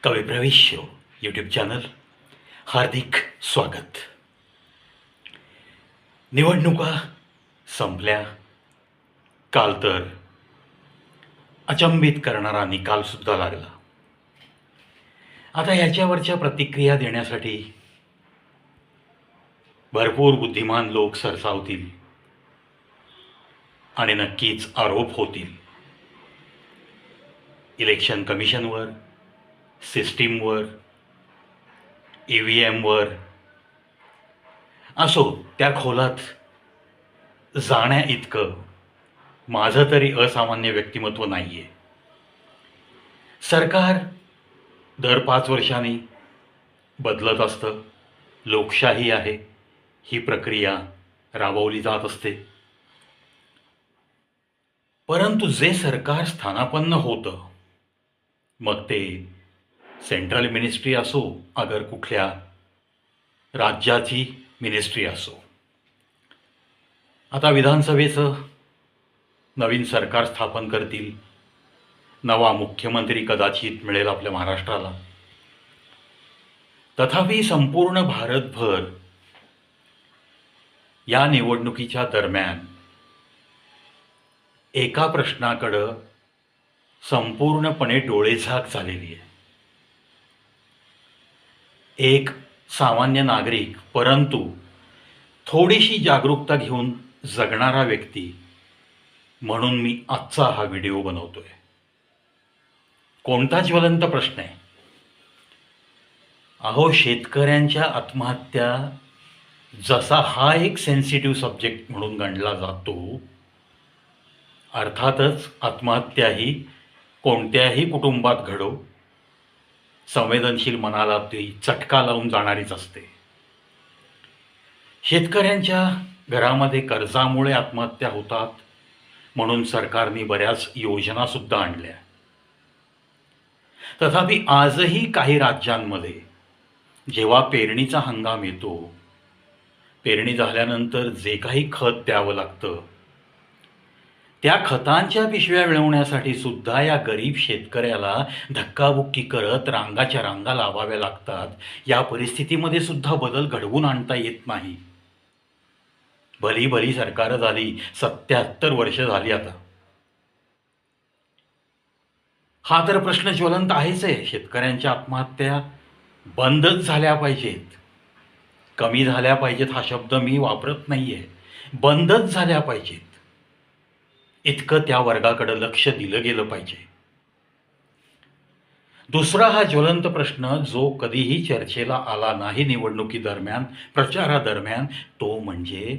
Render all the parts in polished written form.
कवी प्रवेश show YouTube channel हार्दिक स्वागत. निवडणुका संपल्या. काल तर अचंबित करणारा निकालसुद्धा लागला. आता ह्याच्यावरच्या प्रतिक्रिया देण्यासाठी भरपूर बुद्धिमान लोक सरसावतील आणि नक्कीच आरोप होतील इलेक्शन कमिशनवर, सिस्टीमवर, EVMवर. असो, त्या खोलात जाण्या इतकं माझं तरी असामान्य व्यक्तिमत्व नाही आहे. सरकार दर 5 वर्षांनी बदलत असतं. लोकशाही आहे, ही प्रक्रिया राबवली जात असते. परंतु जे सरकार स्थानापन्न होतं, मग ते सेंट्रल मिनिस्ट्री असो, अगर कुठल्या राज्याची मिनिस्ट्री असो. आता विधानसभेचं नवीन सरकार स्थापन करतील. नवा मुख्यमंत्री कदाचित मिळेल आपल्या महाराष्ट्राला. तथापि संपूर्ण भारतभर या निवडणुकीच्या दरम्यान एका प्रश्नाकडं संपूर्णपणे डोळेझाक झालेली आहे. एक सामान्य नागरिक परंतु थोडीशी जागरूकता घेऊन जगणारा व्यक्ती म्हणून मी आजचा हा व्हिडिओ बनवतोय. कोणता ज्वलंत प्रश्न आहे? अहो, शेतकऱ्यांच्या आत्महत्या जसा हा एक सेन्सिटिव्ह सब्जेक्ट म्हणून गणला जातो, अर्थातच आत्महत्या ही कोणत्याही कुटुंबात घडो, संवेदनशील मनाला ती चटका लावून जाणारीच असते. शेतकऱ्यांच्या घरामध्ये कर्जामुळे आत्महत्या होतात म्हणून सरकारने बऱ्याच योजनासुद्धा आणल्या. तथापि आजही काही राज्यांमध्ये जेव्हा पेरणीचा हंगाम येतो, पेरणी झाल्यानंतर जे काही खत द्यावं लागतं, त्या खतांच्या पिशव्या मिळवण्यासाठी सुद्धा या गरीब शेतकऱ्याला धक्काबुक्की करत रांगाच्या रांगा लावाव्या लागतात. या परिस्थितीमध्ये सुद्धा बदल घडवून आणता येत नाही. भली भली सरकार झाली, 77 वर्ष झाली आता. हा तर प्रश्न ज्वलंत आहेच आहे. शेतकऱ्यांच्या आत्महत्या बंदच झाल्या पाहिजेत, कमी झाल्या पाहिजेत. हा शब्द मी वापरत नाहीये. बंदच झाल्या पाहिजेत, इतकं त्या वर्गाकडे लक्ष दिलं गेलं पाहिजे. दुसरा हा ज्वलंत प्रश्न जो कधीही चर्चेला आला नाही निवडणुकीदरम्यान, प्रचारादरम्यान, तो म्हणजे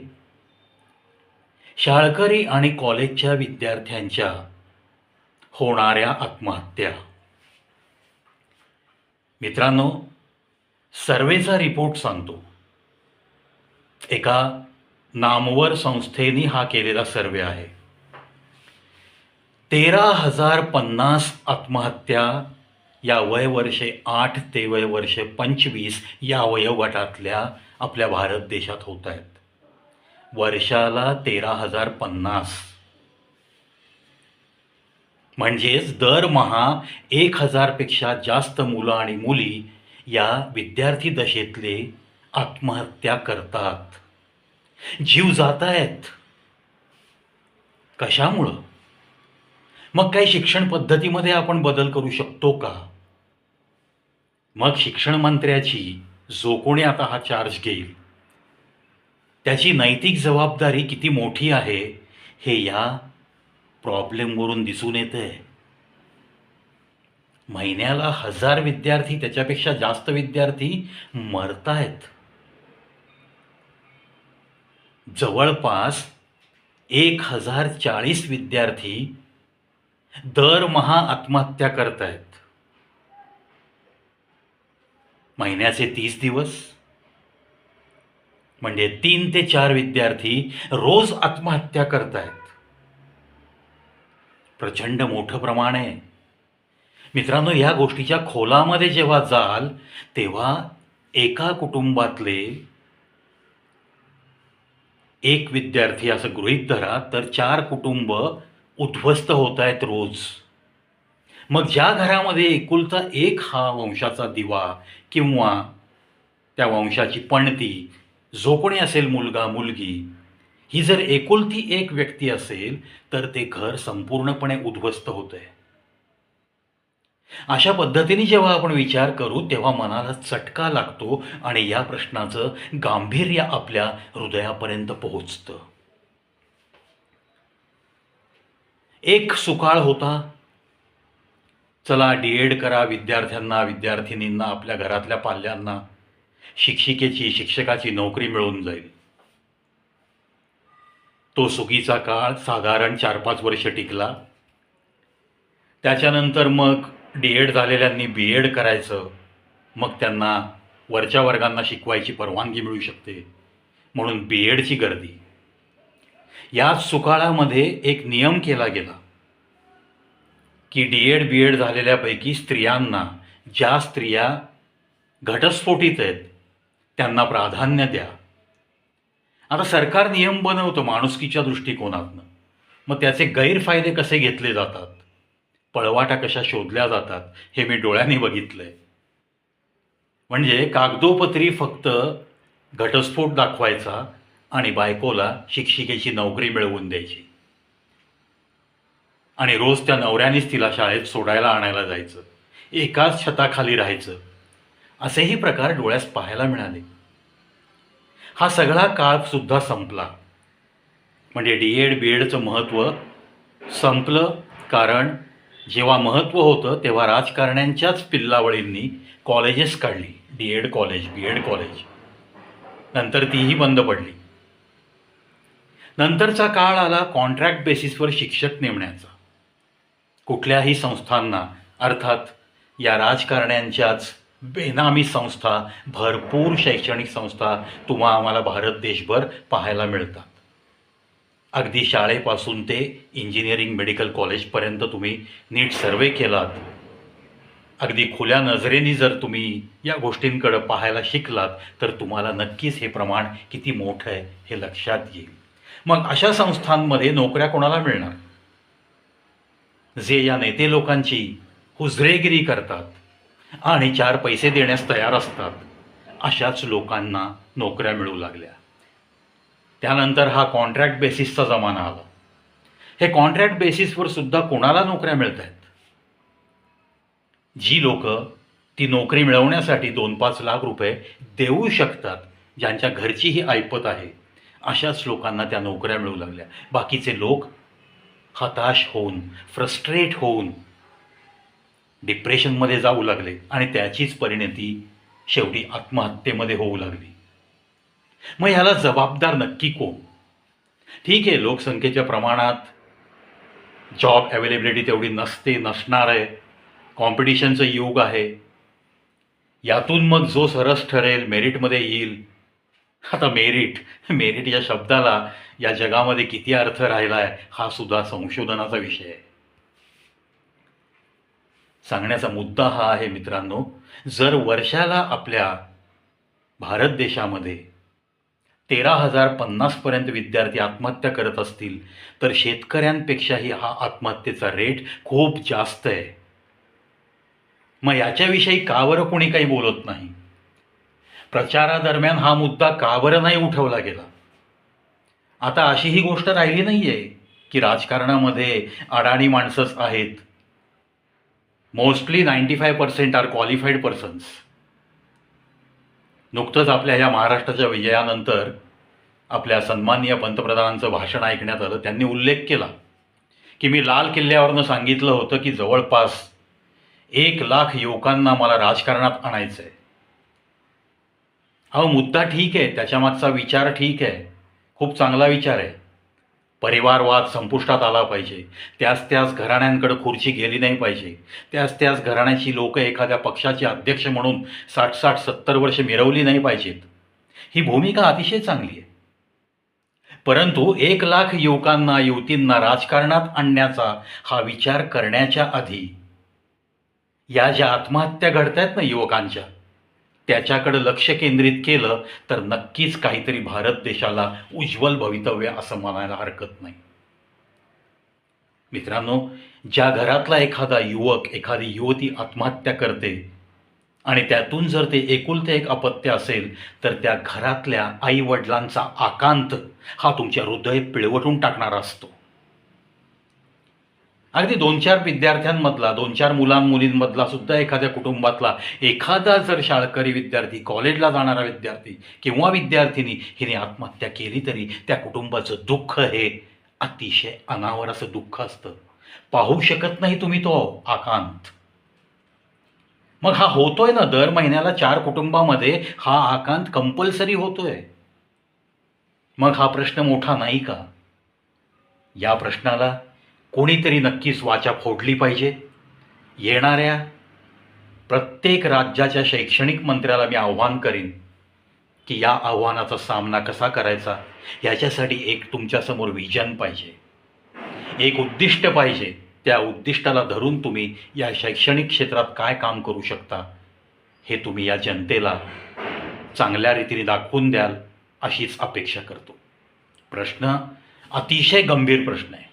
शाळकरी आणि कॉलेजच्या विद्यार्थ्यांच्या होणाऱ्या आत्महत्या. मित्रांनो, सर्वेचा रिपोर्ट सांगतो. एका नामवर संस्थेने हा केलेला सर्वे आहे. 13,050 आत्महत्या या वयवर्षे 8 ते वयवर्षे 25 या वयोगटातल्या आपल्या भारत देशात होत आहेत. वर्षाला 13,050, म्हणजेच दरमहा 1,000 पेक्षा जास्त मुलं आणि मुली या विद्यार्थी दशेतले आत्महत्या करतात. जीव जात आहेत. कशामुळं? मग काही शिक्षण पद्धतीमध्ये आपण बदल करू शकतो का? मग शिक्षण मंत्र्याची, जो कोणी आता हा चार्ज घेईल, त्याची नैतिक जबाबदारी किती मोठी आहे हे या प्रॉब्लेमवरून दिसून येतंय. महिन्याला 1,000 विद्यार्थी, त्याच्यापेक्षा जास्त विद्यार्थी मरतायत. जवळपास 1,040 विद्यार्थी दरमहा आत्महत्या करतायत. महिन्याचे 30 दिवस म्हणजे 3 ते 4 विद्यार्थी रोज आत्महत्या करतायत. प्रचंड मोठं प्रमाण आहे. मित्रांनो, या गोष्टीच्या खोलामध्ये जेव्हा जाल तेव्हा एका कुटुंबातले एक विद्यार्थी असं गृहीत धरा, तर 4 कुटुंब उद्ध्वस्त होत आहेत रोज. मग ज्या घरामध्ये एकुलता एक हा वंशाचा दिवा किंवा त्या वंशाची पणती, जो कोणी असेल मुलगा मुलगी, ही जर एकुलती एक व्यक्ती असेल तर ते घर संपूर्णपणे उद्ध्वस्त होतंय. अशा पद्धतीने जेव्हा आपण विचार करू तेव्हा मनाला चटका लागतो आणि या प्रश्नाचं गांभीर्य आपल्या हृदयापर्यंत पोहोचतं. एक सुकाळ होता, चला डी-एड करा, विद्यार्थ्यांना विद्यार्थिनींना आपल्या घरातल्या पाल्यांना शिक्षिकेची शिक्षकाची नोकरी मिळून जाईल. तो सुगीचा काळ साधारण 4-5 वर्ष टिकला. त्याच्यानंतर मग डी-एड झालेल्यांनी बी-एड करायचं, मग त्यांना वरच्या वर्गांना शिकवायची परवानगी मिळू शकते म्हणून बी-एडची गर्दी. याच सुकाळामध्ये एक नियम केला गेला की डी-एड बी-एड झालेल्यापैकी स्त्रियांना, ज्या स्त्रिया घटस्फोटित आहेत त्यांना प्राधान्य द्या. आता सरकार नियम बनवतं माणुसकीच्या दृष्टिकोनातनं, मग त्याचे गैरफायदे कसे घेतले जातात, पळवाटा कशा शोधल्या जातात हे मी डोळ्यांनी बघितलंय. म्हणजे कागदोपत्री फक्त घटस्फोट दाखवायचा आणि बायकोला शिक्षिकेची नोकरी मिळवून द्यायची आणि रोज त्या नवऱ्यानेच तिला शाळेत सोडायला आणायला जायचं, एकाच छताखाली राहायचं, असेही प्रकार डोळ्यास पाहायला मिळाले. हा सगळा काळसुद्धा संपला. म्हणजे डी-एड बी-एडचं महत्त्व संपलं. कारण जेव्हा महत्त्व होतं तेव्हा राजकारण्यांच्याच पिल्लावळींनी कॉलेजेस काढली, डी-एड कॉलेज, बी-एड कॉलेज. नंतर तीही बंद पडली. नंतरचा काळ आला कॉन्ट्रॅक्ट बेसिसवर शिक्षक नेमण्याचा. कुठल्याही संस्थांना, अर्थात या राजकारण्यांच्याच बेनामी संस्था, भरपूर शैक्षणिक संस्था तुम्हा आम्हाला भारत देशभर पाहायला मिळतात. अगदी शाळेपासून ते इंजिनिअरिंग मेडिकल कॉलेजपर्यंत तुम्ही नीट सर्वे केलात, अगदी खुल्या नजरेने जर तुम्ही या गोष्टींकडे पाहायला शिकलात तर तुम्हाला नक्कीच हे प्रमाण किती मोठं आहे हे लक्षात येईल. मग अशा संस्थांमध्ये नोकऱ्या कोणाला मिळणार? जे या नेते लोकांची हुजरेगिरी करतात आणि 4 पैसे देण्यास तयार असतात, अशाच लोकांना नोकऱ्या मिळू लागल्या. त्यानंतर हा कॉन्ट्रॅक्ट बेसिसचा जमाना आला. हे कॉन्ट्रॅक्ट बेसिसवर सुद्धा कोणाला नोकऱ्या मिळत आहेत? जी लोक ती नोकरी मिळवण्यासाठी 2-5 लाख रुपये देऊ शकतात, ज्यांच्या घरची ही ऐपत आहे, अशाच लोकांना त्या नोकऱ्या मिळू लागल्या. बाकीचे लोक हताश होऊन, फ्रस्ट्रेट होऊन डिप्रेशनमध्ये जाऊ लागले आणि त्याचीच परिणती शेवटी आत्महत्येमध्ये होऊ लागली. मग ह्याला जबाबदार नक्की कोण? ठीक आहे, लोकसंख्येच्या प्रमाणात जॉब अवेलेबिलिटी तेवढी नसणार आहे, कॉम्पिटिशनचं युग आहे. यातून मग जो सरस ठरेल, मेरिटमध्ये येईल. आता मेरिट या शब्दाला या जगामध्ये किती अर्थ राहिला आहे हा सुद्धा संशोधनाचा विषय आहे. सांगण्याचा मुद्दा हा आहे मित्रांनो, जर वर्षाला आपल्या भारत देशामध्ये 13,050 पर्यंत विद्यार्थी आत्महत्या करत असतील तर शेतकऱ्यांपेक्षाही हा आत्महत्येचा रेट खूप जास्त आहे. मग याच्याविषयी का बरं कोणी काही बोलत नाही? प्रचारादरम्यान हा मुद्दा का बरं नाही उठवला गेला? आता अशी ही गोष्ट राहिली नाही आहे की राजकारणामध्ये अडाणी माणसंच आहेत. Mostly 95% are qualified persons. नुकतंच आपल्या ह्या महाराष्ट्राच्या विजयानंतर आपल्या सन्माननीय पंतप्रधानांचं भाषण ऐकण्यात आलं. त्यांनी उल्लेख केला की मी लाल किल्ल्यावरनं सांगितलं होतं की जवळपास 1 लाख युवकांना मला राजकारणात आणायचं आहे. हा मुद्दा ठीक आहे, त्याच्यामागचा विचार ठीक आहे, खूप चांगला विचार आहे. परिवारवाद संपुष्टात आला पाहिजे, त्याच घराण्यांकडे खुर्ची गेली नाही पाहिजे, त्याच घराण्याची लोक एखाद्या पक्षाचे अध्यक्ष म्हणून 60-70 वर्ष मिरवली नाही पाहिजेत. ही भूमिका अतिशय चांगली आहे. परंतु 1 लाख युवकांना, युवतींना राजकारणात आणण्याचा हा विचार करण्याच्या आधी या ज्या आत्महत्या घडतायत ना युवकांच्या, त्याच्याकडे लक्ष केंद्रित केलं तर नक्कीच काहीतरी भारत देशाला उज्ज्वल भवितव्य असं म्हणायला हरकत नाही. मित्रांनो, ज्या घरातला एखादा युवक, एखादी युवती आत्महत्या करते आणि त्यातून जर ते एकुलते एक अपत्य असेल, तर त्या घरातल्या आई-वडिलांचा आकांत हा तुमचे हृदय पिळवटून टाकणारा असतो. अगदी 2-4 विद्यार्थ्यांमधला, 2-4 मुलां-मुलींमधला सुद्धा एखाद्या कुटुंबातला एखादा जर शाळकरी विद्यार्थी, कॉलेजला जाणारा विद्यार्थी किंवा विद्यार्थिनी हिने आत्महत्या केली, तरी त्या कुटुंबाचं दुःख हे अतिशय अनावर असं दुःख असतं. पाहू शकत नाही तुम्ही तो आकांत. मग हा होतोय ना, दर महिन्याला 4 कुटुंबामध्ये हा आकांत कंपल्सरी होतोय. मग हा प्रश्न मोठा नाही का? या प्रश्नाला कोणीतरी नक्कीच वाचा फोडली पाहिजे. येणाऱ्या प्रत्येक राज्याच्या शैक्षणिक मंत्र्याला मी आव्हान करीन की या आव्हानाचा सामना कसा करायचा, याच्यासाठी एक तुमच्यासमोर विजन पाहिजे, एक उद्दिष्ट पाहिजे. त्या उद्दिष्टाला धरून तुम्ही या शैक्षणिक क्षेत्रात काय काम करू शकता, हे तुम्ही या जनतेला चांगल्या रीतीने दाखवून द्याल, अशीच अपेक्षा करतो. प्रश्न अतिशय गंभीर प्रश्न आहे.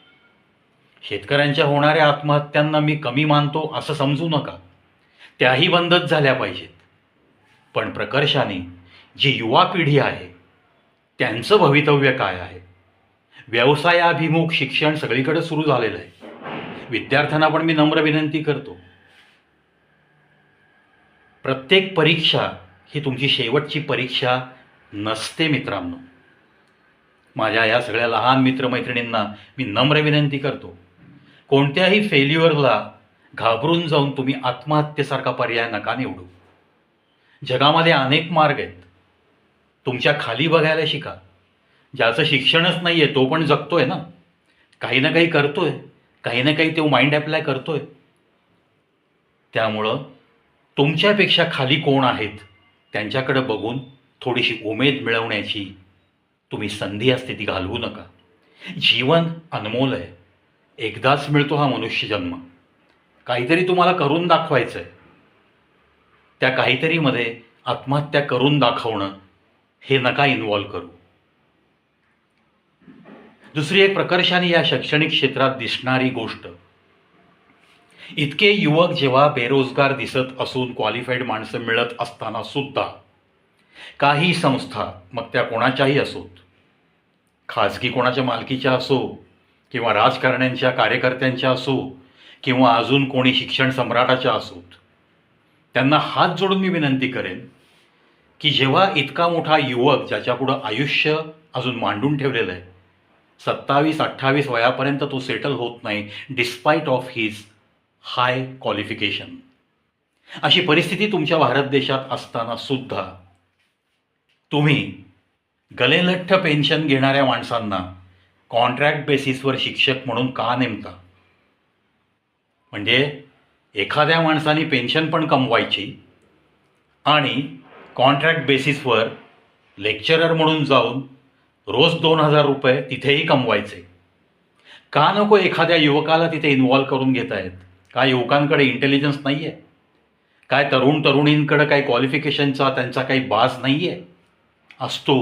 शेतकऱ्यांच्या होणाऱ्या आत्महत्यांना मी कमी मानतो असं समजू नका. त्याही बंदच झाल्या पाहिजेत. पण प्रकर्षाने जी युवा पिढी आहे, त्यांचं भवितव्य काय आहे? व्यवसायाभिमुख शिक्षण सगळीकडे सुरू झालेलं आहे. विद्यार्थ्यांना पण मी नम्र विनंती करतो, प्रत्येक परीक्षा ही तुमची शेवटची परीक्षा नसते मित्रांनो. माझ्या या सगळ्या लहान मित्रमैत्रिणींना मी नम्र विनंती करतो, कोणत्याही फेल्युअरला घाबरून जाऊन तुम्ही आत्महत्येसारखा पर्याय नका निवडू. जगामध्ये अनेक मार्ग आहेत. तुमच्या खाली बघायला शिका. ज्याचं शिक्षणच नाही आहे तो पण जगतोय ना, काही ना काही करतोय, काही ना काही तो माइंड अप्लाय करतोय. त्यामुळं तुमच्यापेक्षा खाली कोण आहेत त्यांच्याकडे बघून थोडीशी उमेद मिळवण्याची तुम्ही संधी असते ती घालवू नका. जीवन अनमोल आहे. एकदाच मिळतो हा मनुष्य जन्म. काहीतरी तुम्हाला करून दाखवायचं आहे. त्या काहीतरीमध्ये आत्महत्या करून दाखवणं हे नका इन्व्हॉल्व करू. दुसरी एक प्रकर्षाने या शैक्षणिक क्षेत्रात दिसणारी गोष्ट, इतके युवक जेव्हा बेरोजगार दिसत असून क्वालिफाईड माणसं मिळत असताना सुद्धा काही संस्था, मग त्या कोणाच्याही असोत, खाजगी कोणाच्या मालकीच्या असो किंवा राजकारण्यांच्या कार्यकर्त्यांच्या असो किंवा अजून कोणी शिक्षण सम्राटाच्या असोत, त्यांना हात जोडून मी विनंती करेन की जेव्हा इतका मोठा युवक ज्याच्यापुढं आयुष्य अजून मांडून ठेवलेलं आहे, 27-28 वयापर्यंत तो सेटल होत नाही despite of his high qualification, अशी परिस्थिती तुमच्या भारत देशात असताना सुद्धा तुम्ही गलेलठ्ठ पेन्शन घेणाऱ्या माणसांना कॉन्ट्रॅक्ट बेसिसवर शिक्षक म्हणून का नेमता? म्हणजे एखाद्या माणसाने पेन्शन पण कमवायची आणि कॉन्ट्रॅक्ट बेसिसवर लेक्चरर म्हणून जाऊन रोज 2,000 रुपये तिथेही कमवायचे. का नको एखाद्या युवकाला तिथे इन्व्हॉल्व करून घेत आहेत? काय युवकांकडे इंटेलिजन्स नाही आहे? काय तरुणींकडे काही क्वालिफिकेशनचा त्यांचा काही बाज नाही आहे? असतो.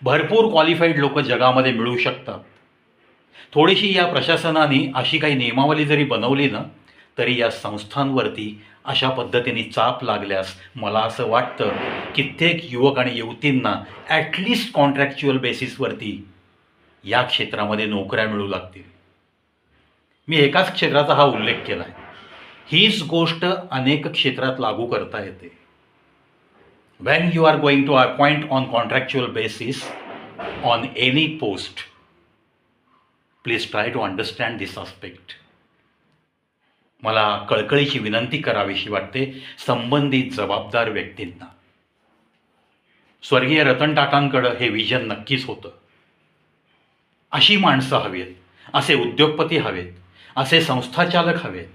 भरपूर क्वालिफाईड लोक जगामध्ये मिळू शकतात. थोडीशी या प्रशासनाने अशी काही नियमावली जरी बनवली ना, तरी या संस्थांवरती अशा पद्धतीने चाप लागल्यास मला असं वाटतं कित्येक युवक आणि युवतींना ॲटलिस्ट कॉन्ट्रॅक्च्युअल बेसिसवरती या क्षेत्रामध्ये नोकऱ्या मिळू लागतील. मी एकाच क्षेत्राचा हा उल्लेख केला आहे. हीच गोष्ट अनेक क्षेत्रात लागू करता येते. when you are going to appoint on contractual basis on any post, please try to understand this aspect. मला कळकळीची विनंती करावीशी वाटते संबंधित जबाबदार व्यक्तींना. स्वर्गीय रतन टाटांकडं हे विजन नक्कीच होतं. अशी माणसं हवीत, असे उद्योगपती हवेत, असे संस्थाचालक हवेत.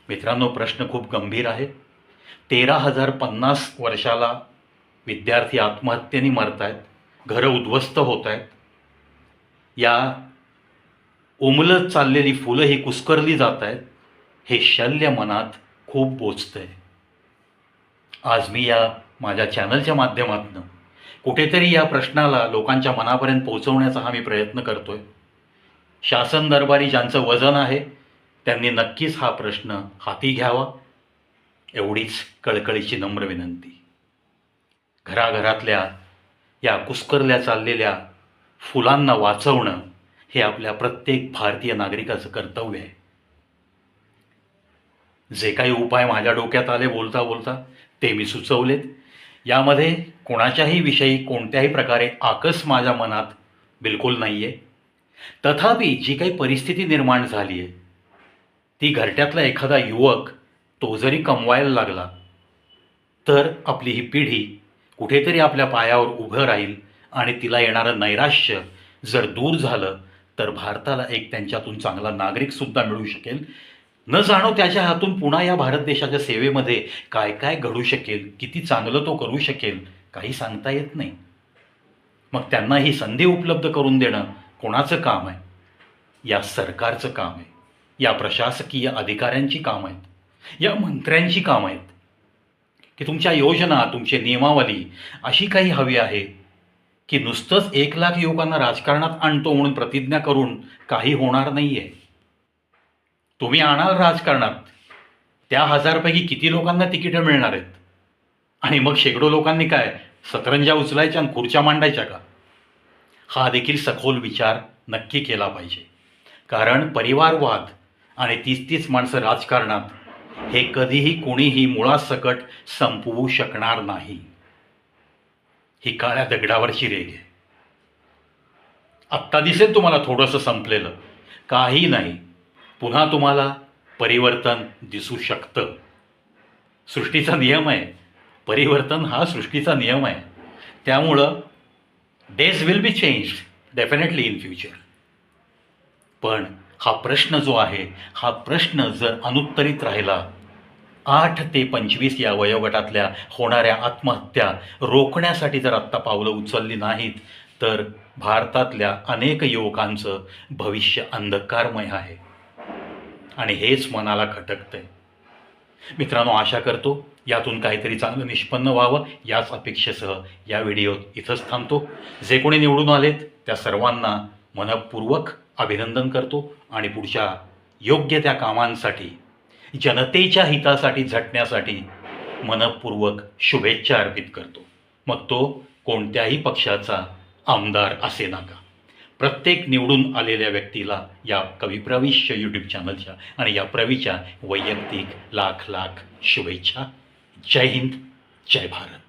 मित्रांनो, प्रश्न खूप गंभीर आहे. 13,050 वर्षाला विद्यार्थी आत्महत्येने मरत आहेत, घरं उद्ध्वस्त होत आहेत. या उमलत चाललेली फुलं ही कुस्करली जात आहेत. हे शल्य मनात खूप बोचतंय. आज मी या माझ्या चॅनलच्या माध्यमातून कुठेतरी या प्रश्नाला लोकांच्या मनापर्यंत पोहोचवण्याचा हा मी प्रयत्न करतोय. शासन दरबारी ज्यांचं वजन आहे त्यांनी नक्कीच हा प्रश्न हाती घ्यावा, एवढीच कळकळीची नम्र विनंती. घराघरातल्या या कुस्करल्या चाललेल्या फुलांना वाचवणं हे आपल्या प्रत्येक भारतीय नागरिकाचं कर्तव्य आहे. जे काही उपाय माझ्या डोक्यात आले बोलता बोलता ते मी सुचवलेत. यामध्ये कोणाच्याही विषयी कोणत्याही प्रकारे आकस माझ्या मनात बिलकुल नाही आहे. तथापि जी काही परिस्थिती निर्माण झाली आहे ती घरट्यातला एखादा युवक तो जरी कमवायला लागला तर आपली ही पिढी कुठेतरी आपल्या पायावर उभं राहील आणि तिला येणारं नैराश्य जर दूर झालं तर भारताला एक त्यांच्यातून चांगला नागरिकसुद्धा मिळू शकेल. न जाणो त्याच्या हातून पुन्हा या भारत देशाच्या सेवेमध्ये काय काय घडू शकेल, किती चांगलं तो करू शकेल, काही सांगता येत नाही. मग त्यांना ही संधी उपलब्ध करून देणं कोणाचं काम आहे? या सरकारचं काम आहे, या प्रशासकीय अधिकाऱ्यांची कामं आहेत, या मंत्र्यांची कामं आहेत की तुमच्या योजना, तुमची नियमावली अशी काही हवी आहे की नुसतंच 1,00,000 युवकांना राजकारणात आणतो म्हणून प्रतिज्ञा करून काही होणार नाही आहे. तुम्ही आणाल राजकारणात, त्या 1,000 पैकी किती लोकांना तिकीटं मिळणार आहेत? आणि मग शेकडो लोकांनी काय सतरंजा उचलायच्या आणि खुर्च्या मांडायच्या का? हा देखील सखोल विचार नक्की केला पाहिजे. कारण परिवारवाद आणि 30-30 माणसं राजकारणात हे कधीही कोणीही मुळासकट संपवू शकणार नाही. ही काळ्या दगडावरची रेघ आहे. आत्ता दिसेल तुम्हाला थोडंसं संपलेलं, काही नाही, पुन्हा तुम्हाला परिवर्तन दिसू शकतं. सृष्टीचा नियम आहे, परिवर्तन हा सृष्टीचा नियम आहे. त्यामुळं days will be changed definitely in future. पण हा प्रश्न जो आहे, हा प्रश्न जर अनुत्तरित राहिला, 8 ते 25 या वयोगटातल्या होणाऱ्या आत्महत्या रोखण्यासाठी जर आत्ता पावलं उचलली नाहीत तर भारतातल्या अनेक युवकांचं भविष्य अंधकारमय आहे आणि हेच मनाला खटकतंय. मित्रांनो, आशा करतो यातून काहीतरी चांगलं निष्पन्न व्हावं. याच अपेक्षेसह या व्हिडिओत इथंच थांबतो. जे कोणी निवडून आलेत त्या सर्वांना मनःपूर्वक अभिनंदन करतो आणि पुढच्या योग्य त्या कामांसाठी, जनतेच्या हितासाठी झटण्यासाठी मनःपूर्वक शुभेच्छा अर्पित करतो. मग तो कोणत्याही पक्षाचा आमदार असे नका. प्रत्येक निवडून आलेल्या व्यक्तीला या कवी प्रविश्य यूट्यूब चॅनलच्या आणि या प्रवीच्या वैयक्तिक लाख लाख शुभेच्छा. जय हिंद, जय भारत.